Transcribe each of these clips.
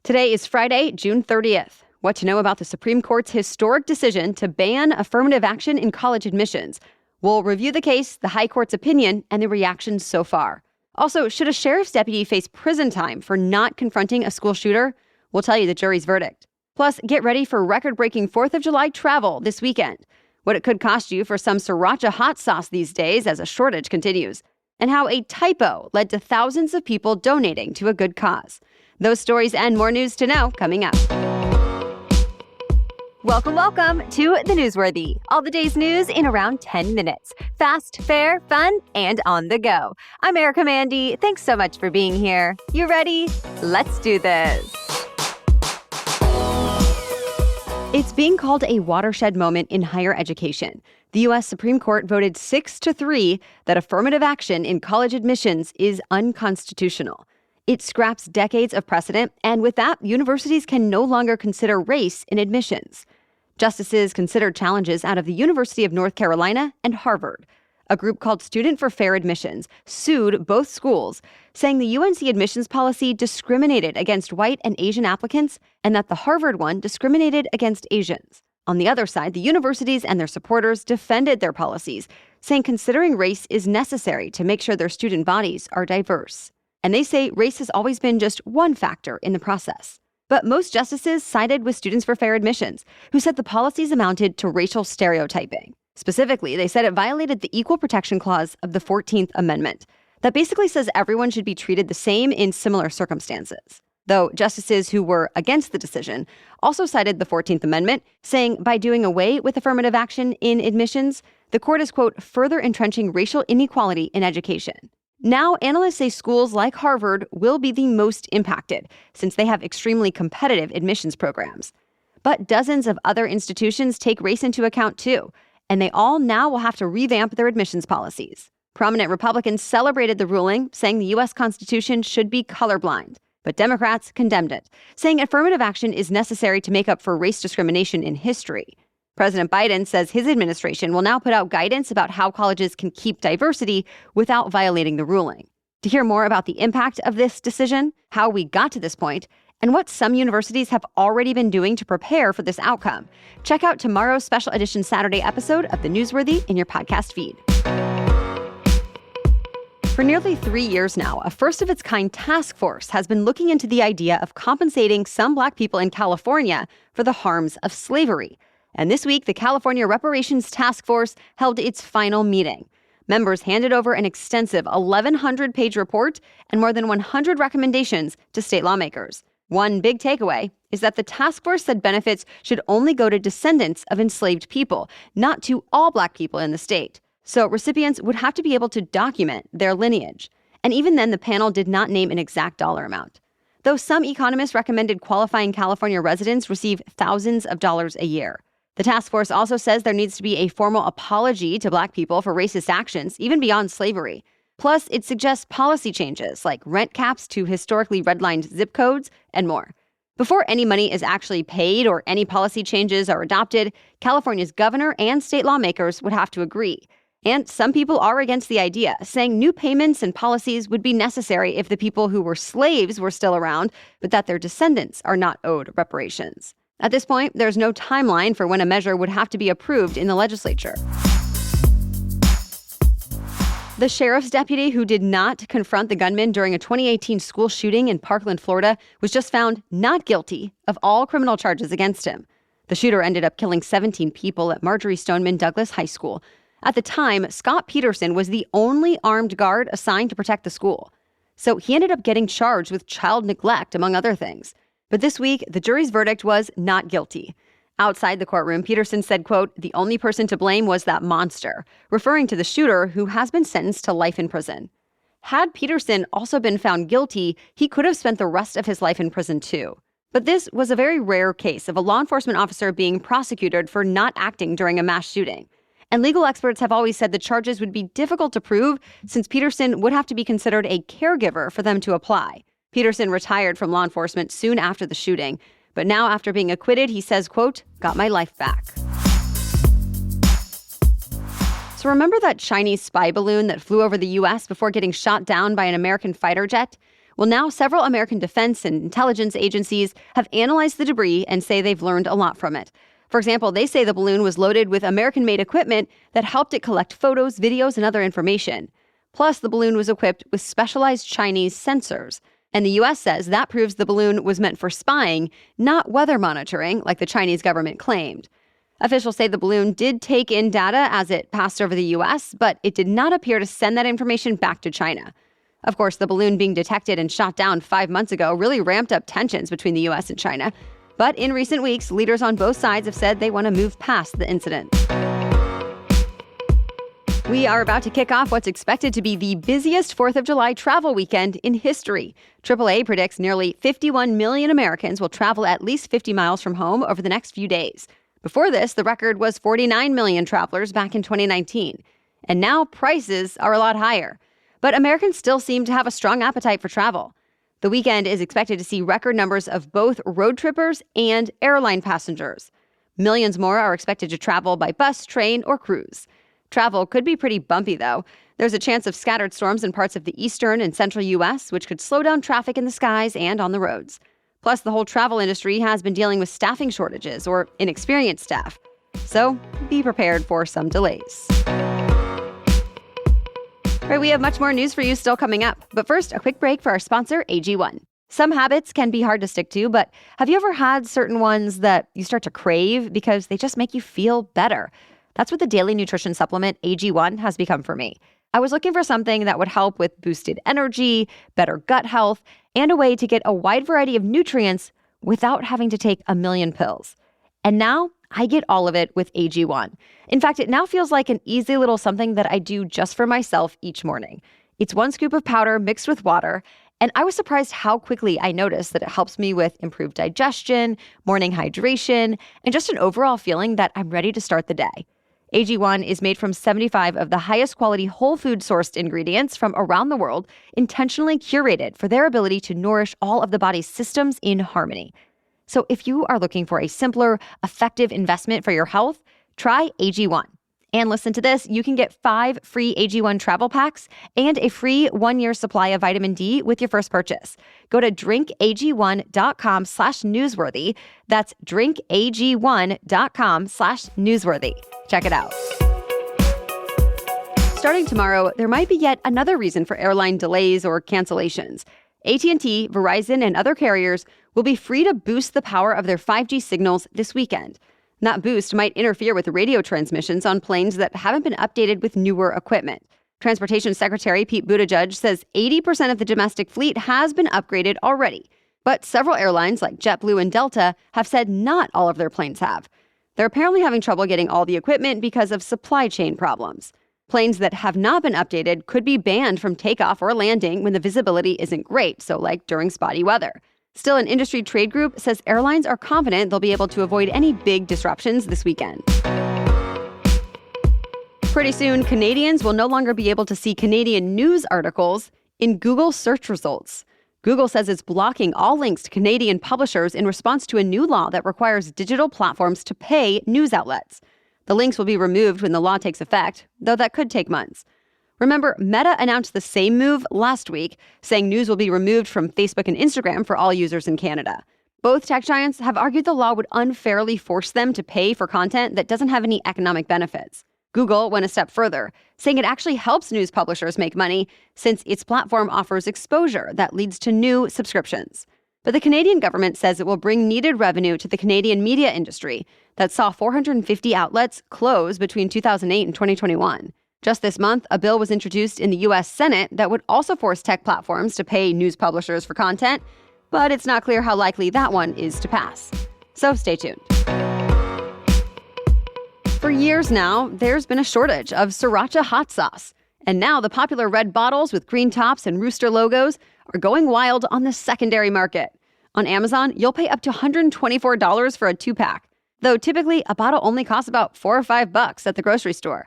Today is Friday, June 30th. What to know about the Supreme Court's historic decision to ban affirmative action in college admissions. We'll review the case, the High Court's opinion, and the reactions so far. Also, should a sheriff's deputy face prison time for not confronting a school shooter? We'll tell you the jury's verdict. Plus, get ready for record-breaking 4th of July travel this weekend. What it could cost you for some Sriracha hot sauce these days as a shortage continues. And how a typo led to thousands of people donating to a good cause. Those stories and more news to know coming up. Welcome to The Newsworthy. All the day's news in around 10 minutes. Fast, fair, fun, and on the go. I'm Erica Mandy. Thanks so much for being here. You ready? Let's do this. It's being called a watershed moment in higher education. The U.S. Supreme Court voted 6-3 that affirmative action in college admissions is unconstitutional. It scraps decades of precedent, and with that, universities can no longer consider race in admissions. Justices considered challenges out of the University of North Carolina and Harvard. A group called Student for Fair Admissions sued both schools, saying the UNC admissions policy discriminated against white and Asian applicants and that the Harvard one discriminated against Asians. On the other side, the universities and their supporters defended their policies, saying considering race is necessary to make sure their student bodies are diverse. And they say race has always been just one factor in the process. But most justices sided with Students for Fair Admissions, who said the policies amounted to racial stereotyping. Specifically, they said it violated the Equal Protection Clause of the 14th Amendment. That basically says everyone should be treated the same in similar circumstances. Though justices who were against the decision also cited the 14th Amendment, saying by doing away with affirmative action in admissions, the court is, quote, further entrenching racial inequality in education. Now, analysts say schools like Harvard will be the most impacted, since they have extremely competitive admissions programs. But dozens of other institutions take race into account too, and they all now will have to revamp their admissions policies. Prominent Republicans celebrated the ruling, saying the U.S. Constitution should be colorblind. But Democrats condemned it, saying affirmative action is necessary to make up for race discrimination in history. President Biden says his administration will now put out guidance about how colleges can keep diversity without violating the ruling. To hear more about the impact of this decision, how we got to this point, and what some universities have already been doing to prepare for this outcome, check out tomorrow's special edition Saturday episode of The Newsworthy in your podcast feed. For nearly 3 years now, a first-of-its-kind task force has been looking into the idea of compensating some Black people in California for the harms of slavery. And this week, the California Reparations Task Force held its final meeting. Members handed over an extensive 1,100-page report and more than 100 recommendations to state lawmakers. One big takeaway is that the task force said benefits should only go to descendants of enslaved people, not to all Black people in the state. So recipients would have to be able to document their lineage. And even then, the panel did not name an exact dollar amount. Though some economists recommended qualifying California residents receive thousands of dollars a year. The task force also says there needs to be a formal apology to Black people for racist actions, even beyond slavery. Plus, it suggests policy changes like rent caps to historically redlined zip codes and more. Before any money is actually paid or any policy changes are adopted, California's governor and state lawmakers would have to agree. And some people are against the idea, saying new payments and policies would be necessary if the people who were slaves were still around, but that their descendants are not owed reparations. At this point, there's no timeline for when a measure would have to be approved in the legislature. The sheriff's deputy who did not confront the gunman during a 2018 school shooting in Parkland, Florida, was just found not guilty of all criminal charges against him. The shooter ended up killing 17 people at Marjorie Stoneman Douglas High School. At the time, Scott Peterson was the only armed guard assigned to protect the school. So he ended up getting charged with child neglect, among other things. But this week, the jury's verdict was not guilty. Outside the courtroom, Peterson said, quote, the only person to blame was that monster, referring to the shooter who has been sentenced to life in prison. Had Peterson also been found guilty, he could have spent the rest of his life in prison too. But this was a very rare case of a law enforcement officer being prosecuted for not acting during a mass shooting. And legal experts have always said the charges would be difficult to prove since Peterson would have to be considered a caregiver for them to apply. Peterson retired from law enforcement soon after the shooting, but now after being acquitted, he says, quote, got my life back. So remember that Chinese spy balloon that flew over the U.S. before getting shot down by an American fighter jet? Well, now several American defense and intelligence agencies have analyzed the debris and say they've learned a lot from it. For example, they say the balloon was loaded with American-made equipment that helped it collect photos, videos, and other information. Plus, the balloon was equipped with specialized Chinese sensors. And the U.S. says that proves the balloon was meant for spying, not weather monitoring, like the Chinese government claimed. Officials say the balloon did take in data as it passed over the U.S., but it did not appear to send that information back to China. Of course, the balloon being detected and shot down 5 months ago really ramped up tensions between the U.S. and China. But in recent weeks, leaders on both sides have said they want to move past the incident. We are about to kick off what's expected to be the busiest 4th of July travel weekend in history. AAA predicts nearly 51 million Americans will travel at least 50 miles from home over the next few days. Before this, the record was 49 million travelers back in 2019. And now prices are a lot higher. But Americans still seem to have a strong appetite for travel. The weekend is expected to see record numbers of both road trippers and airline passengers. Millions more are expected to travel by bus, train, or cruise. Travel could be pretty bumpy, though. There's a chance of scattered storms in parts of the eastern and central U.S., which could slow down traffic in the skies and on the roads. Plus, the whole travel industry has been dealing with staffing shortages or inexperienced staff. So be prepared for some delays. All right, we have much more news for you still coming up. But first, a quick break for our sponsor, AG1. Some habits can be hard to stick to, but have you ever had certain ones that you start to crave because they just make you feel better? That's what the daily nutrition supplement AG1 has become for me. I was looking for something that would help with boosted energy, better gut health, and a way to get a wide variety of nutrients without having to take a million pills. And now I get all of it with AG1. In fact, it now feels like an easy little something that I do just for myself each morning. It's 1 scoop of powder mixed with water, and I was surprised how quickly I noticed that it helps me with improved digestion, morning hydration, and just an overall feeling that I'm ready to start the day. AG1 is made from 75 of the highest quality whole food sourced ingredients from around the world, intentionally curated for their ability to nourish all of the body's systems in harmony. So if you are looking for a simpler, effective investment for your health, try AG1. And listen to this, you can get 5 free AG1 travel packs and a free 1-year supply of vitamin D with your first purchase. Go to drinkag1.com/newsworthy. That's drinkag1.com/newsworthy. Check it out. Starting tomorrow, there might be yet another reason for airline delays or cancellations. AT&T, Verizon, and other carriers will be free to boost the power of their 5G signals this weekend. That boost might interfere with radio transmissions on planes that haven't been updated with newer equipment. Transportation Secretary Pete Buttigieg says 80% of the domestic fleet has been upgraded already. But several airlines like JetBlue and Delta have said not all of their planes have. They're apparently having trouble getting all the equipment because of supply chain problems. Planes that have not been updated could be banned from takeoff or landing when the visibility isn't great, so like during spotty weather. Still, an industry trade group says airlines are confident they'll be able to avoid any big disruptions this weekend. Pretty soon, Canadians will no longer be able to see Canadian news articles in Google search results. Google says it's blocking all links to Canadian publishers in response to a new law that requires digital platforms to pay news outlets. The links will be removed when the law takes effect, though that could take months. Remember, Meta announced the same move last week, saying news will be removed from Facebook and Instagram for all users in Canada. Both tech giants have argued the law would unfairly force them to pay for content that doesn't have any economic benefits. Google went a step further, saying it actually helps news publishers make money since its platform offers exposure that leads to new subscriptions. But the Canadian government says it will bring needed revenue to the Canadian media industry that saw 450 outlets close between 2008 and 2021. Just this month, a bill was introduced in the U.S. Senate that would also force tech platforms to pay news publishers for content, but it's not clear how likely that one is to pass. So stay tuned. For years now, there's been a shortage of Sriracha hot sauce. And now the popular red bottles with green tops and rooster logos are going wild on the secondary market. On Amazon, you'll pay up to $124 for a 2-pack, though typically a bottle only costs about $4 or $5 at the grocery store.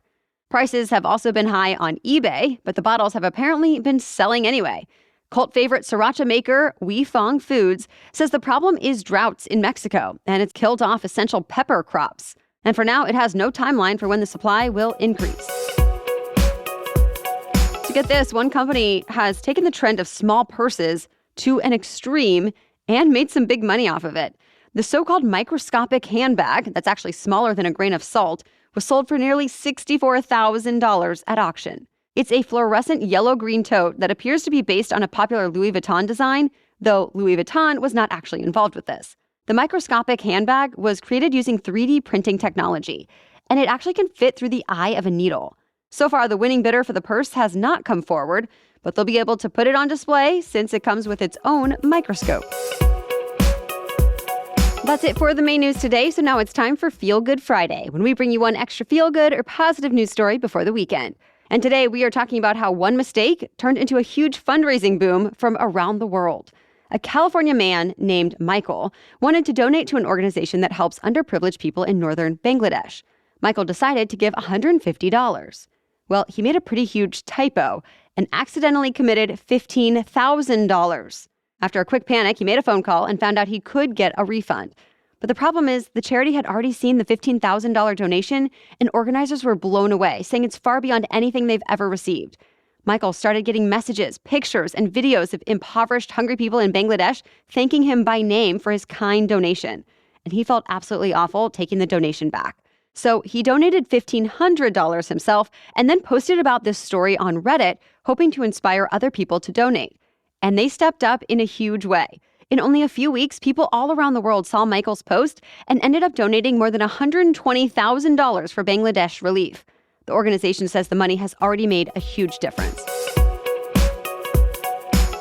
Prices have also been high on eBay, but the bottles have apparently been selling anyway. Cult favorite Sriracha maker Wei Fong Foods says the problem is droughts in Mexico, and it's killed off essential pepper crops. And for now, it has no timeline for when the supply will increase. To get this, one company has taken the trend of small purses to an extreme and made some big money off of it. The so-called microscopic handbag, that's actually smaller than a grain of salt, was sold for nearly $64,000 at auction. It's a fluorescent yellow-green tote that appears to be based on a popular Louis Vuitton design, though Louis Vuitton was not actually involved with this. The microscopic handbag was created using 3D printing technology, and it actually can fit through the eye of a needle. So far, the winning bidder for the purse has not come forward, but they'll be able to put it on display since it comes with its own microscope. That's it for the main news today, so now it's time for Feel Good Friday, when we bring you one extra feel-good or positive news story before the weekend. And today we are talking about how one mistake turned into a huge fundraising boom from around the world. A California man named Michael wanted to donate to an organization that helps underprivileged people in northern Bangladesh. Michael decided to give $150. Well, he made a pretty huge typo and accidentally committed $15,000. After a quick panic, he made a phone call and found out he could get a refund. But the problem is the charity had already seen the $15,000 donation, and organizers were blown away, saying it's far beyond anything they've ever received. Michael started getting messages, pictures, and videos of impoverished, hungry people in Bangladesh thanking him by name for his kind donation. And he felt absolutely awful taking the donation back. So he donated $1,500 himself and then posted about this story on Reddit, hoping to inspire other people to donate. And they stepped up in a huge way. In only a few weeks, people all around the world saw Michael's post and ended up donating more than $120,000 for Bangladesh relief. The organization says the money has already made a huge difference.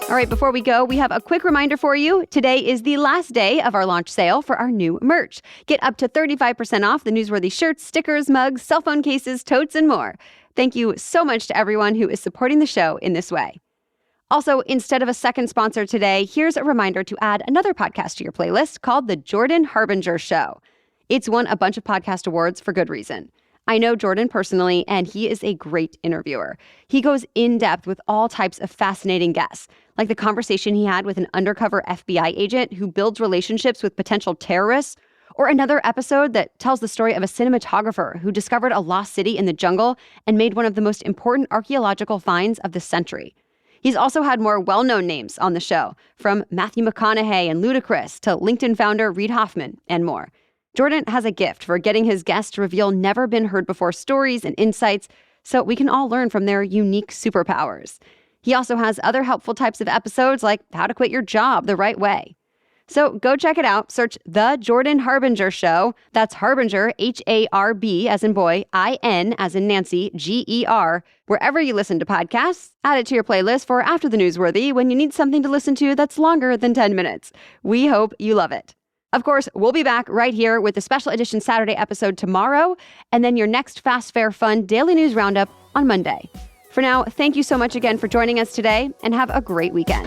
All right, before we go, we have a quick reminder for you. Today is the last day of our launch sale for our new merch. Get up to 35% off the newsworthy shirts, stickers, mugs, cell phone cases, totes, and more. Thank you so much to everyone who is supporting the show in this way. Also, instead of a second sponsor today, here's a reminder to add another podcast to your playlist called The Jordan Harbinger Show. It's won a bunch of podcast awards for good reason. I know Jordan personally, and he is a great interviewer. He goes in depth with all types of fascinating guests, like the conversation he had with an undercover FBI agent who builds relationships with potential terrorists, or another episode that tells the story of a cinematographer who discovered a lost city in the jungle and made one of the most important archaeological finds of the century. He's also had more well-known names on the show, from Matthew McConaughey and Ludacris to LinkedIn founder Reid Hoffman and more. Jordan has a gift for getting his guests to reveal never-been-heard-before stories and insights so we can all learn from their unique superpowers. He also has other helpful types of episodes like how to quit your job the right way. So go check it out. Search The Jordan Harbinger Show. That's Harbinger, H-A-R-B as in boy, I-N as in Nancy, G-E-R. Wherever you listen to podcasts, add it to your playlist for After the Newsworthy when you need something to listen to that's longer than 10 minutes. We hope you love it. Of course, we'll be back right here with the special edition Saturday episode tomorrow, and then your next Fast, Fair, Fun Daily News Roundup on Monday. For now, thank you so much again for joining us today, and have a great weekend.